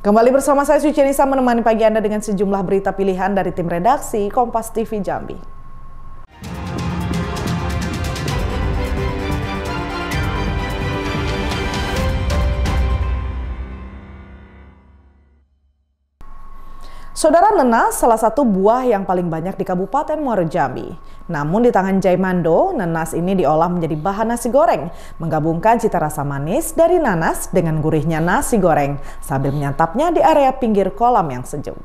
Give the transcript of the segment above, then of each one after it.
Kembali bersama saya Suci Nisa menemani pagi Anda dengan sejumlah berita pilihan dari tim redaksi Kompas TV Jambi. Saudara, nenas salah satu buah yang paling banyak di Kabupaten Muaro Jambi. Namun di tangan Jaimando, nenas ini diolah menjadi bahan nasi goreng, menggabungkan cita rasa manis dari nanas dengan gurihnya nasi goreng sambil menyantapnya di area pinggir kolam yang sejuk.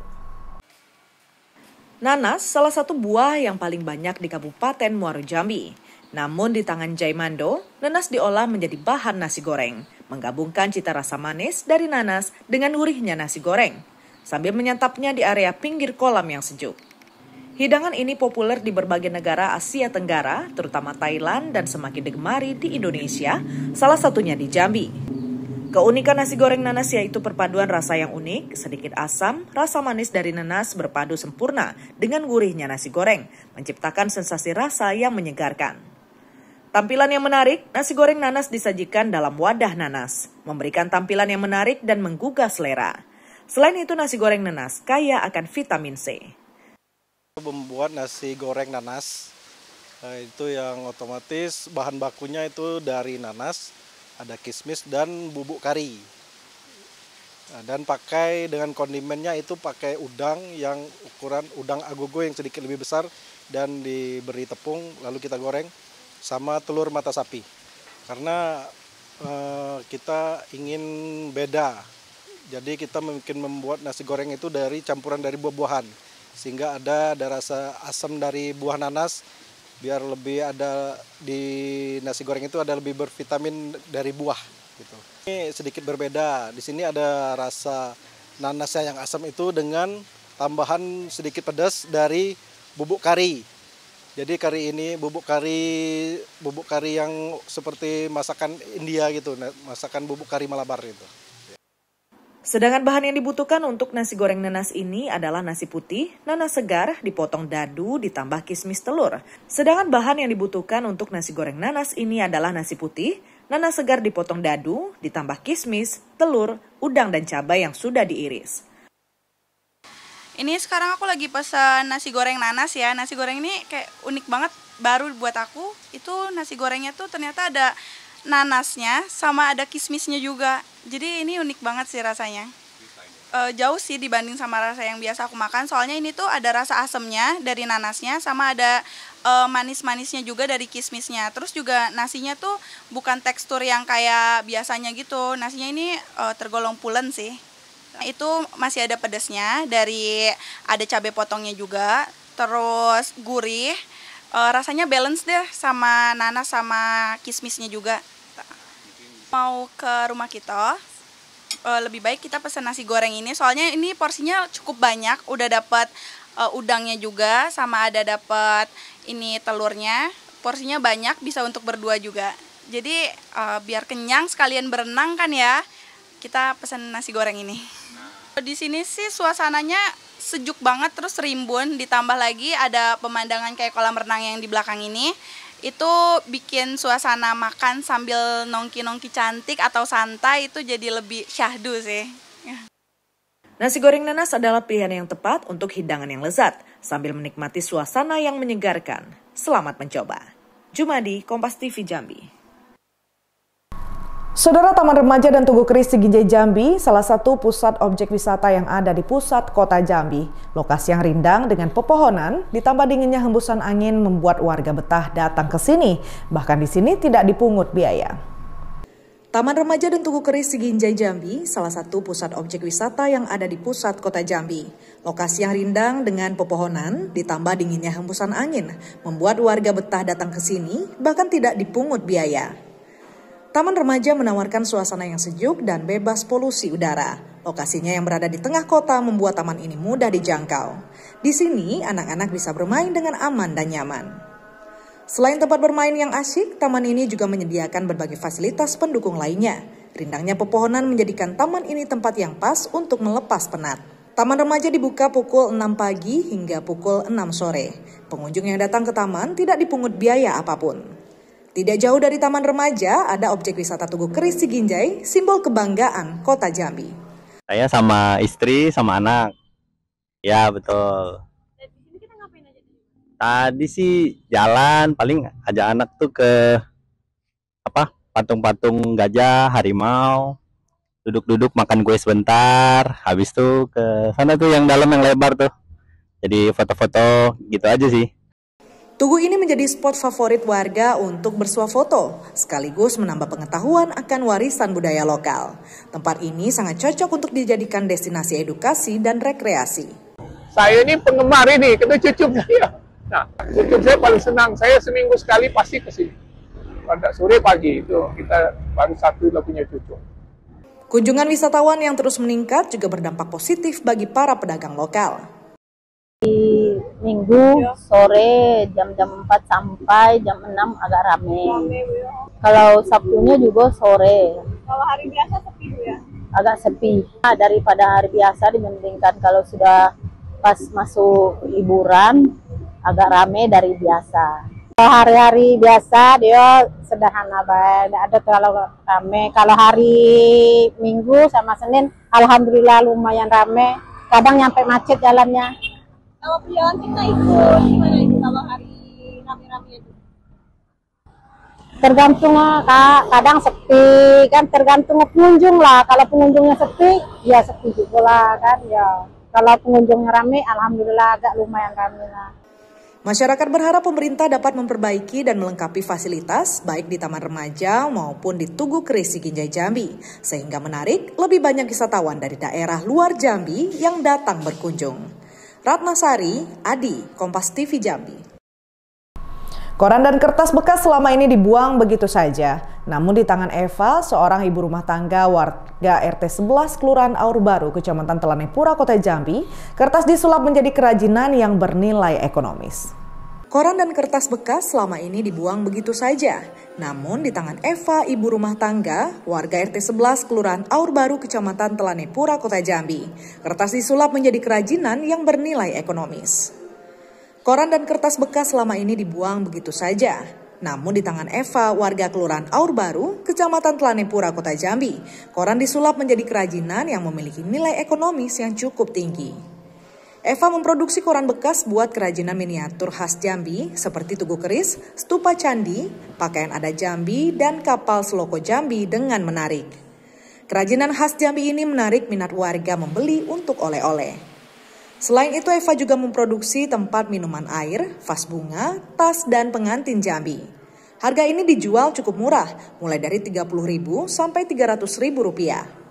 Nanas salah satu buah yang paling banyak di Kabupaten Muaro Jambi. Namun di tangan Jaimando, nanas diolah menjadi bahan nasi goreng, menggabungkan cita rasa manis dari nanas dengan gurihnya nasi goreng sambil menyantapnya di area pinggir kolam yang sejuk. Hidangan ini populer di berbagai negara Asia Tenggara, terutama Thailand, dan semakin digemari di Indonesia, salah satunya di Jambi. Keunikan nasi goreng nanas yaitu perpaduan rasa yang unik, sedikit asam, rasa manis dari nanas berpadu sempurna dengan gurihnya nasi goreng, menciptakan sensasi rasa yang menyegarkan. Tampilan yang menarik, nasi goreng nanas disajikan dalam wadah nanas, memberikan tampilan yang menarik dan menggugah selera. Selain itu, nasi goreng nanas kaya akan vitamin C. Membuat nasi goreng nanas, itu yang otomatis bahan bakunya itu dari nanas, ada kismis dan bubuk kari. Dan pakai dengan kondimennya itu pakai udang yang ukuran udang agogo yang sedikit lebih besar dan diberi tepung lalu kita goreng sama telur mata sapi. Karena kita ingin beda. Jadi kita mungkin membuat nasi goreng itu dari campuran dari buah-buahan. Sehingga ada rasa asam dari buah nanas, biar lebih ada di nasi goreng itu ada lebih bervitamin dari buah. Gitu. Ini sedikit berbeda, di sini ada rasa nanasnya yang asam itu dengan tambahan sedikit pedas dari bubuk kari. Jadi kari ini bubuk kari yang seperti masakan India gitu, masakan bubuk kari Malabar gitu. Sedangkan bahan yang dibutuhkan untuk nasi goreng nanas ini adalah nasi putih, nanas segar, dipotong dadu, ditambah kismis telur. Sedangkan bahan yang dibutuhkan untuk nasi goreng nanas ini adalah nasi putih, nanas segar dipotong dadu, ditambah kismis, telur, udang dan cabai yang sudah diiris. Ini sekarang aku lagi pesan nasi goreng nanas ya. Nasi goreng ini kayak unik banget, baru buat aku. Itu nasi gorengnya tuh ternyata ada nanasnya sama ada kismisnya juga. Jadi ini unik banget sih rasanya. Jauh sih dibanding sama rasa yang biasa aku makan. Soalnya ini tuh ada rasa asamnya dari nanasnya sama ada manis-manisnya juga dari kismisnya. Terus juga nasinya tuh bukan tekstur yang kayak biasanya gitu. Nasinya ini tergolong pulen sih. Itu masih ada pedasnya dari ada cabai potongnya juga. Terus gurih. Rasanya balance deh sama nanas sama kismisnya juga. Mau ke rumah kita, lebih baik kita pesan nasi goreng ini. Soalnya ini porsinya cukup banyak, udah dapat udangnya juga, sama ada dapat ini telurnya. Porsinya banyak, bisa untuk berdua juga. Jadi biar kenyang sekalian berenang kan ya, kita pesan nasi goreng ini. Di sini sih suasananya sejuk banget, terus rimbun, ditambah lagi ada pemandangan kayak kolam renang yang di belakang ini. Itu bikin suasana makan sambil nongki-nongki cantik atau santai itu jadi lebih syahdu sih. Nasi goreng nanas adalah pilihan yang tepat untuk hidangan yang lezat sambil menikmati suasana yang menyegarkan. Selamat mencoba. Jumadi, Kompas TV Jambi. Saudara, Taman Remaja dan Tugu Keris Siginjai Jambi, salah satu pusat objek wisata yang ada di pusat kota Jambi. Lokasi yang rindang dengan pepohonan, ditambah dinginnya hembusan angin membuat warga betah datang ke sini. Bahkan di sini tidak dipungut biaya. Taman Remaja dan Tugu Keris Siginjai Jambi, salah satu pusat objek wisata yang ada di pusat kota Jambi. Lokasi yang rindang dengan pepohonan, ditambah dinginnya hembusan angin, membuat warga betah datang ke sini, bahkan tidak dipungut biaya. Taman Remaja menawarkan suasana yang sejuk dan bebas polusi udara. Lokasinya yang berada di tengah kota membuat taman ini mudah dijangkau. Di sini, anak-anak bisa bermain dengan aman dan nyaman. Selain tempat bermain yang asyik, taman ini juga menyediakan berbagai fasilitas pendukung lainnya. Rindangnya pepohonan menjadikan taman ini tempat yang pas untuk melepas penat. Taman Remaja dibuka pukul 6 pagi hingga pukul 6 sore. Pengunjung yang datang ke taman tidak dipungut biaya apapun. Tidak jauh dari Taman Remaja ada objek wisata Tugu Keris Siginjai, simbol kebanggaan kota Jambi. Saya sama istri sama anak. Ya betul. Dan di sini kita ngapain aja? Tadi sih jalan, paling ajak anak tuh ke apa patung-patung gajah, harimau, duduk-duduk makan kue sebentar, habis tuh ke sana tuh yang dalam yang lebar tuh. Jadi foto-foto gitu aja sih. Tugu ini menjadi spot favorit warga untuk bersuah foto, sekaligus menambah pengetahuan akan warisan budaya lokal. Tempat ini sangat cocok untuk dijadikan destinasi edukasi dan rekreasi. Saya ini penggemar ini, kata cucu saya. Nah, cucu saya paling senang. Saya seminggu sekali pasti ke sini. Pada sore pagi itu kita baru satu udah punya cucu. Kunjungan wisatawan yang terus meningkat juga berdampak positif bagi para pedagang lokal. Minggu sore jam-jam 4 sampai jam 6 agak rame. Kalau Sabtunya juga sore. Kalau hari biasa sepi ya? Agak sepi. Nah, daripada hari biasa dibandingkan kalau sudah pas masuk liburan agak rame dari biasa. Hari-hari biasa dia sederhana baik, tidak ada terlalu rame. Kalau hari Minggu sama Senin, alhamdulillah lumayan rame. Kadang nyampe macet jalannya. Kalau perjalanan kita ikut gimana itu kalau hari rame-rame itu? Tergantung Kak, kadang sepi kan, tergantung pengunjung lah. Kalau pengunjungnya sepi, ya sepi juga lah kan ya. Kalau pengunjungnya rame, alhamdulillah agak lumayan rame lah. Masyarakat berharap pemerintah dapat memperbaiki dan melengkapi fasilitas baik di Taman Remaja maupun di Tugu Keris Siginjai Jambi, sehingga menarik lebih banyak wisatawan dari daerah luar Jambi yang datang berkunjung. Ratnasari, Adi, Kompas TV Jambi. Koran dan kertas bekas selama ini dibuang begitu saja. Namun di tangan Eva, seorang ibu rumah tangga warga RT 11 Kelurahan Aur Baru, Kecamatan Telanepura, Kota Jambi, kertas disulap menjadi kerajinan yang bernilai ekonomis. Koran dan kertas bekas selama ini dibuang begitu saja. Namun di tangan Eva, ibu rumah tangga, warga RT 11 Kelurahan Aur Baru, Kecamatan Telanepura, Kota Jambi, kertas disulap menjadi kerajinan yang bernilai ekonomis. Koran dan kertas bekas selama ini dibuang begitu saja. Namun di tangan Eva, warga Kelurahan Aur Baru, Kecamatan Telanepura, Kota Jambi, koran disulap menjadi kerajinan yang memiliki nilai ekonomis yang cukup tinggi. Eva memproduksi koran bekas buat kerajinan miniatur khas Jambi seperti Tugu Keris, stupa candi, pakaian adat Jambi, dan kapal Seloko Jambi dengan menarik. Kerajinan khas Jambi ini menarik minat warga membeli untuk oleh-oleh. Selain itu, Eva juga memproduksi tempat minuman air, vas bunga, tas, dan pengantin Jambi. Harga ini dijual cukup murah, mulai dari Rp30.000 sampai Rp300.000.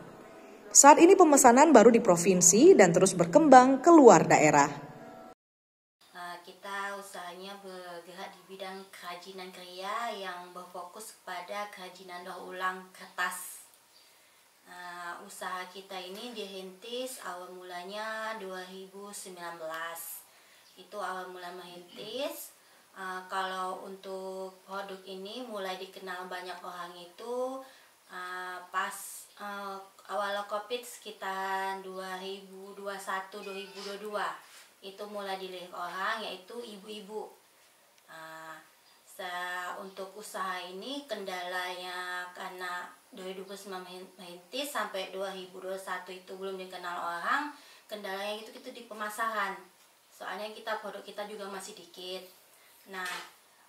Saat ini pemesanan baru di provinsi dan terus berkembang ke luar daerah. Kita usahanya bergerak di bidang kerajinan kria yang berfokus kepada kerajinan daur ulang kertas. Usaha kita ini dirintis awal mulanya 2019. Itu awal mula merintis. Kalau untuk produk ini mulai dikenal banyak orang itu pas awal Covid sekitar 2021-2022 itu mulai dilihat orang, yaitu ibu-ibu. Untuk usaha ini kendalanya karena 2019 merintis sampai 2021 itu belum dikenal orang, kendalanya itu di pemasaran. Soalnya produk kita juga masih dikit. Nah,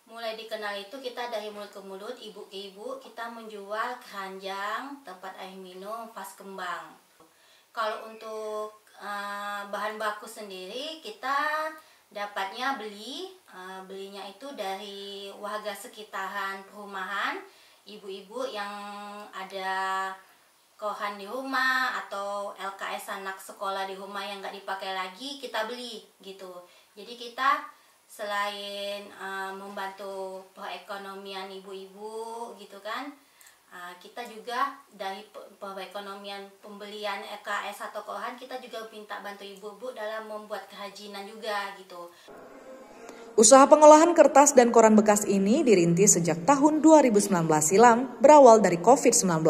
mulai dikenal itu kita dari mulut ke mulut, ibu ke ibu, kita menjual keranjang, tempat air minum, vas kembang. Kalau untuk bahan baku sendiri, kita dapatnya belinya itu dari warga sekitaran perumahan, ibu-ibu yang ada kohan di rumah atau LKS anak sekolah di rumah yang nggak dipakai lagi, kita beli gitu. Jadi kita selain membantu perekonomian ibu-ibu gitu kan, kita juga dari perekonomian pembelian EKS atau kohan, kita juga minta bantu ibu-ibu dalam membuat kerajinan juga gitu. Usaha pengolahan kertas dan koran bekas ini dirintis sejak tahun 2019 silam, berawal dari COVID-19.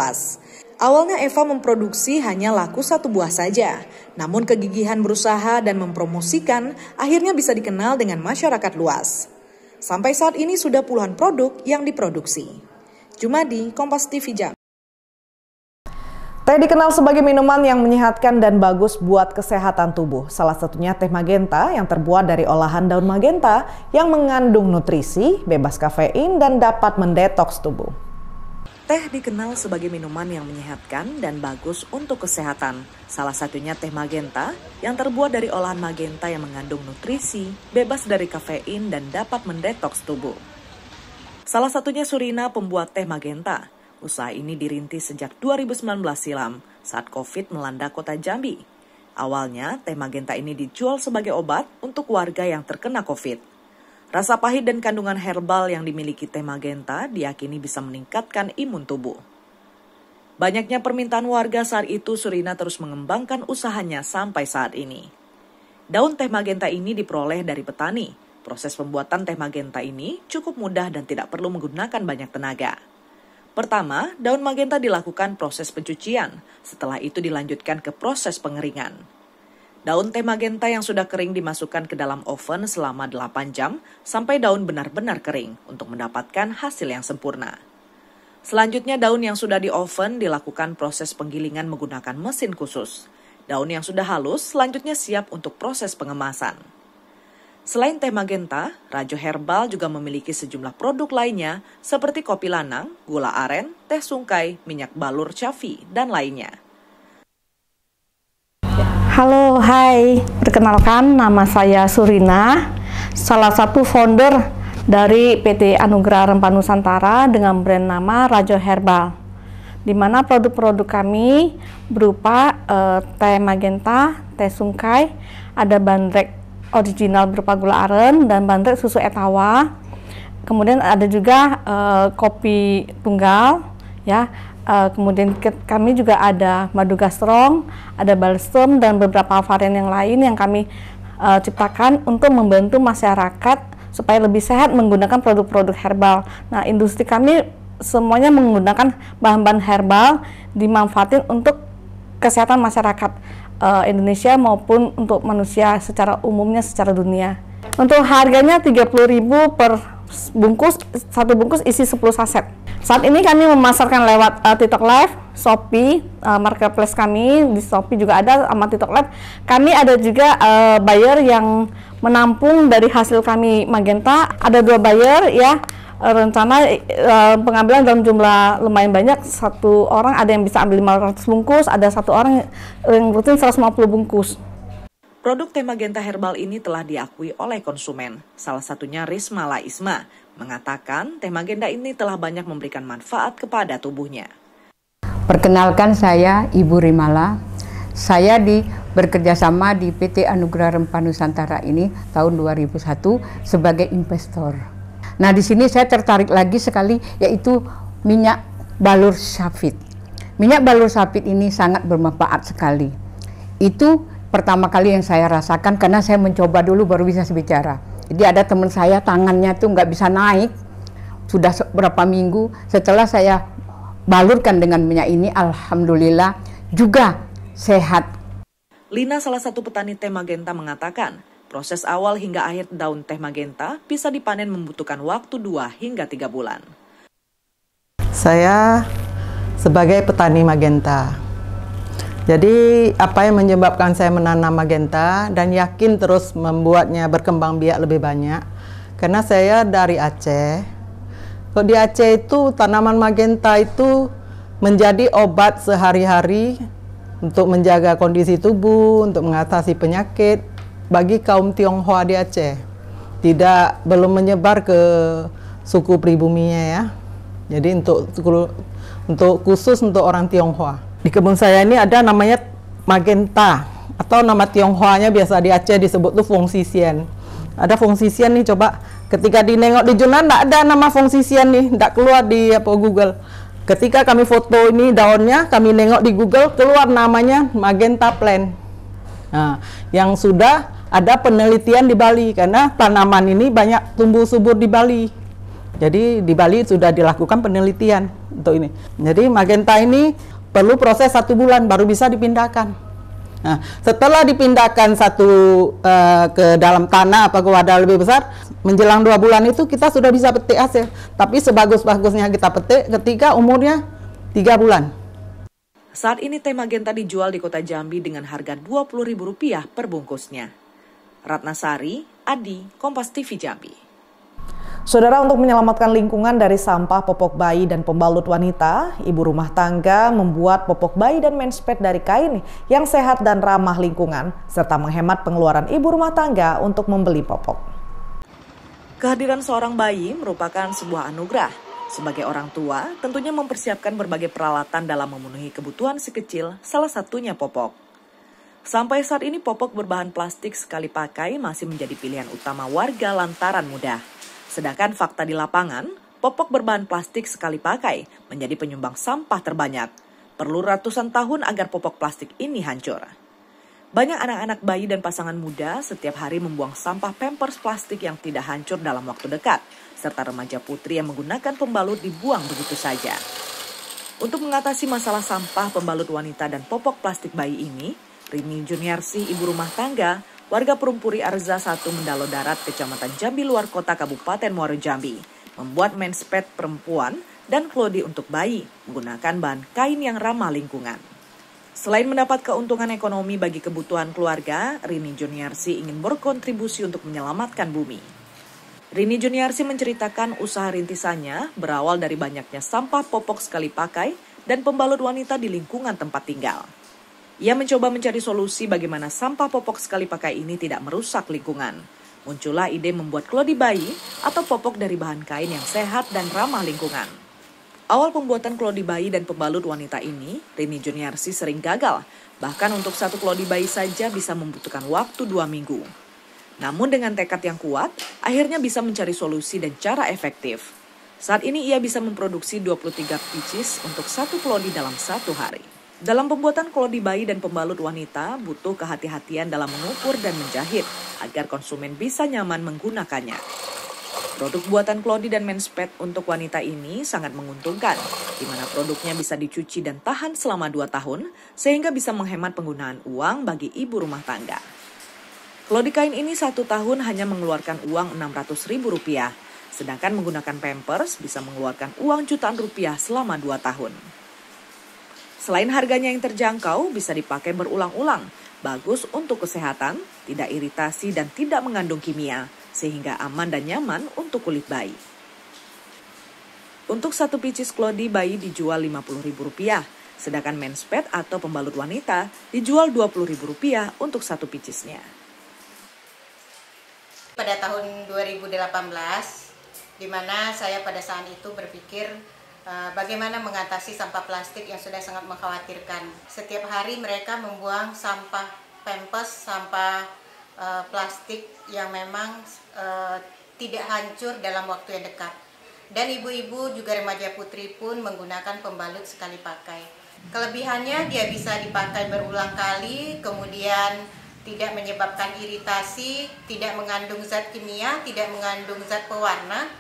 Awalnya Eva memproduksi hanya laku 1 buah saja, namun kegigihan berusaha dan mempromosikan akhirnya bisa dikenal dengan masyarakat luas. Sampai saat ini sudah puluhan produk yang diproduksi. Jumadi, Kompas TV Jambi. Teh dikenal sebagai minuman yang menyehatkan dan bagus buat kesehatan tubuh. Salah satunya teh magenta yang terbuat dari olahan daun magenta yang mengandung nutrisi, bebas kafein, dan dapat mendetoks tubuh. Teh dikenal sebagai minuman yang menyehatkan dan bagus untuk kesehatan. Salah satunya teh magenta yang terbuat dari olahan magenta yang mengandung nutrisi, bebas dari kafein, dan dapat mendetoks tubuh. Salah satunya Surina, pembuat teh magenta. Usaha ini dirintis sejak 2019 silam saat COVID melanda kota Jambi. Awalnya, teh magenta ini dijual sebagai obat untuk warga yang terkena COVID. Rasa pahit dan kandungan herbal yang dimiliki teh magenta diyakini bisa meningkatkan imun tubuh. Banyaknya permintaan warga saat itu, Surina terus mengembangkan usahanya sampai saat ini. Daun teh magenta ini diperoleh dari petani. Proses pembuatan teh magenta ini cukup mudah dan tidak perlu menggunakan banyak tenaga. Pertama, daun magenta dilakukan proses pencucian, setelah itu dilanjutkan ke proses pengeringan. Daun teh magenta yang sudah kering dimasukkan ke dalam oven selama 8 jam sampai daun benar-benar kering untuk mendapatkan hasil yang sempurna. Selanjutnya daun yang sudah di oven dilakukan proses penggilingan menggunakan mesin khusus. Daun yang sudah halus selanjutnya siap untuk proses pengemasan. Selain teh magenta, Rajo Herbal juga memiliki sejumlah produk lainnya seperti kopi lanang, gula aren, teh sungkai, minyak balur cafi, dan lainnya. Halo, hai. Perkenalkan, nama saya Surina, salah satu founder dari PT Anugerah Rempah Nusantara dengan brand nama Rajo Herbal, di mana produk-produk kami berupa teh magenta, teh sungkai, ada bandrek original berupa gula aren dan bandrek susu etawa. Kemudian ada juga kopi tunggal, ya. Kemudian kami juga ada madu gastrong, ada balsem dan beberapa varian yang lain yang kami ciptakan untuk membantu masyarakat supaya lebih sehat menggunakan produk-produk herbal. Nah, industri kami semuanya menggunakan bahan-bahan herbal dimanfaatin untuk kesehatan masyarakat Indonesia maupun untuk manusia secara umumnya secara dunia. Untuk harganya 30.000 per bungkus, satu bungkus isi 10 saset. Saat ini kami memasarkan lewat TikTok Live, Shopee, marketplace kami di Shopee juga ada sama TikTok Live. Kami ada juga buyer yang menampung dari hasil kami magenta. Ada 2 buyer ya. Rencana pengambilan dalam jumlah lumayan banyak, satu orang ada yang bisa ambil 500 bungkus, ada satu orang yang rutin 150 bungkus. Produk teh magenta herbal ini telah diakui oleh konsumen. Salah satunya Risma Laisma mengatakan teh magenta ini telah banyak memberikan manfaat kepada tubuhnya. Perkenalkan, saya Ibu Rimala. Saya bekerjasama di PT Anugerah Rempah Nusantara ini tahun 2001 sebagai investor. Nah, di sini saya tertarik lagi sekali, yaitu minyak balur safit. Minyak balur safit ini sangat bermanfaat sekali. Itu pertama kali yang saya rasakan karena saya mencoba dulu baru bisa bicara. Jadi ada teman saya tangannya tuh nggak bisa naik, sudah berapa minggu. Setelah saya balurkan dengan minyak ini, alhamdulillah juga sehat. Lina, salah satu petani teh magenta, mengatakan proses awal hingga akhir daun teh magenta bisa dipanen membutuhkan waktu 2 hingga 3 bulan. Saya sebagai petani magenta. Jadi apa yang menyebabkan saya menanam magenta dan yakin terus membuatnya berkembang biak lebih banyak? Karena saya dari Aceh. Kalau di Aceh itu tanaman magenta itu menjadi obat sehari-hari untuk menjaga kondisi tubuh, untuk mengatasi penyakit. Bagi kaum Tionghoa di Aceh, belum menyebar ke suku pribuminya ya. Jadi khusus untuk orang Tionghoa. Di kebun saya ini ada namanya magenta, atau nama Tionghoanya biasa di Aceh disebut tuh Fongsisien. Ada Fongsisien nih, coba ketika dinengok di jurnal nggak ada nama Fongsisien nih, nggak keluar di Google. Ketika kami foto ini daunnya, kami nengok di Google, keluar namanya magenta plant. Nah, yang sudah ada penelitian di Bali, karena tanaman ini banyak tumbuh subur di Bali. Jadi di Bali sudah dilakukan penelitian untuk ini. Jadi magenta ini perlu proses 1 bulan baru bisa dipindahkan. Nah, setelah dipindahkan ke dalam tanah atau ke wadah lebih besar, menjelang 2 bulan itu kita sudah bisa petik hasil. Tapi sebagus-bagusnya kita petik ketika umurnya 3 bulan. Saat ini teh magenta dijual di Kota Jambi dengan harga Rp20.000 per bungkusnya. Ratnasari, Adi, Kompas TV Jambi. Saudara, untuk menyelamatkan lingkungan dari sampah popok bayi dan pembalut wanita, ibu rumah tangga membuat popok bayi dan menspet dari kain yang sehat dan ramah lingkungan, serta menghemat pengeluaran ibu rumah tangga untuk membeli popok. Kehadiran seorang bayi merupakan sebuah anugerah. Sebagai orang tua, tentunya mempersiapkan berbagai peralatan dalam memenuhi kebutuhan si kecil, salah satunya popok. Sampai saat ini popok berbahan plastik sekali pakai masih menjadi pilihan utama warga lantaran mudah. Sedangkan fakta di lapangan, popok berbahan plastik sekali pakai menjadi penyumbang sampah terbanyak. Perlu ratusan tahun agar popok plastik ini hancur. Banyak anak-anak bayi dan pasangan muda setiap hari membuang sampah pampers plastik yang tidak hancur dalam waktu dekat, serta remaja putri yang menggunakan pembalut dibuang begitu saja. Untuk mengatasi masalah sampah pembalut wanita dan popok plastik bayi ini, Rini Juniarsi, ibu rumah tangga, warga Perumpuri Arza 1 Mendalo Darat, Kecamatan Jambi Luar Kota Kabupaten Muaro Jambi, membuat menspet perempuan dan klodi untuk bayi menggunakan bahan kain yang ramah lingkungan. Selain mendapat keuntungan ekonomi bagi kebutuhan keluarga, Rini Juniarsi ingin berkontribusi untuk menyelamatkan bumi. Rini Juniarsi menceritakan usaha rintisannya berawal dari banyaknya sampah popok sekali pakai dan pembalut wanita di lingkungan tempat tinggal. Ia mencoba mencari solusi bagaimana sampah popok sekali pakai ini tidak merusak lingkungan. Muncullah ide membuat klodi bayi atau popok dari bahan kain yang sehat dan ramah lingkungan. Awal pembuatan klodi bayi dan pembalut wanita ini, Rini Juniarsi sering gagal. Bahkan untuk satu klodi bayi saja bisa membutuhkan waktu 2 minggu. Namun dengan tekad yang kuat, akhirnya bisa mencari solusi dan cara efektif. Saat ini ia bisa memproduksi 23 pieces untuk satu klodi dalam 1 hari. Dalam pembuatan klodi bayi dan pembalut wanita, butuh kehati-hatian dalam mengukur dan menjahit agar konsumen bisa nyaman menggunakannya. Produk buatan klodi dan menspet untuk wanita ini sangat menguntungkan, di mana produknya bisa dicuci dan tahan selama 2 tahun, sehingga bisa menghemat penggunaan uang bagi ibu rumah tangga. Klodi kain ini 1 tahun hanya mengeluarkan uang Rp600.000, sedangkan menggunakan pampers bisa mengeluarkan uang jutaan rupiah selama 2 tahun. Selain harganya yang terjangkau, bisa dipakai berulang-ulang, bagus untuk kesehatan, tidak iritasi dan tidak mengandung kimia, sehingga aman dan nyaman untuk kulit bayi. Untuk satu pieces klodi bayi dijual Rp50.000, sedangkan menspet atau pembalut wanita dijual Rp20.000 untuk satu piecesnya. Pada tahun 2018, di mana saya pada saat itu berpikir bagaimana mengatasi sampah plastik yang sudah sangat mengkhawatirkan. Setiap hari mereka membuang sampah pampers, sampah plastik yang memang tidak hancur dalam waktu yang dekat. Dan ibu-ibu juga remaja putri pun menggunakan pembalut sekali pakai. Kelebihannya dia bisa dipakai berulang kali, kemudian tidak menyebabkan iritasi, tidak mengandung zat kimia, tidak mengandung zat pewarna,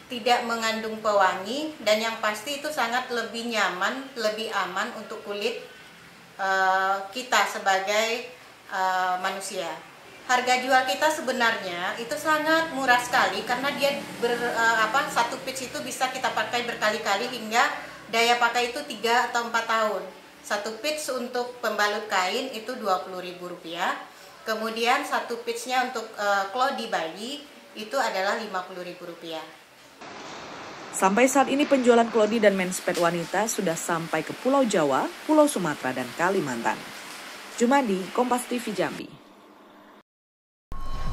tidak mengandung pewangi, dan yang pasti itu sangat lebih nyaman, lebih aman untuk kulit kita sebagai manusia. Harga jual kita sebenarnya itu sangat murah sekali karena dia satu piece itu bisa kita pakai berkali-kali hingga daya pakai itu 3 atau 4 tahun. Satu piece untuk pembalut kain itu Rp20.000. Kemudian satu piece-nya untuk klodi bayi itu adalah Rp50.000. Sampai saat ini penjualan klodi dan menspet wanita sudah sampai ke Pulau Jawa, Pulau Sumatera, dan Kalimantan. Jumadi, Kompas TV Jambi.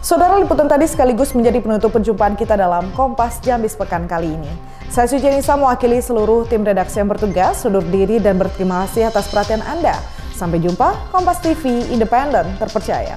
Saudara, liputan tadi sekaligus menjadi penutup perjumpaan kita dalam Kompas Jambi sepekan kali ini. Saya Suci Nisa mewakili seluruh tim redaksi yang bertugas, undur diri dan berterima kasih atas perhatian Anda. Sampai jumpa, Kompas TV, independen, terpercaya.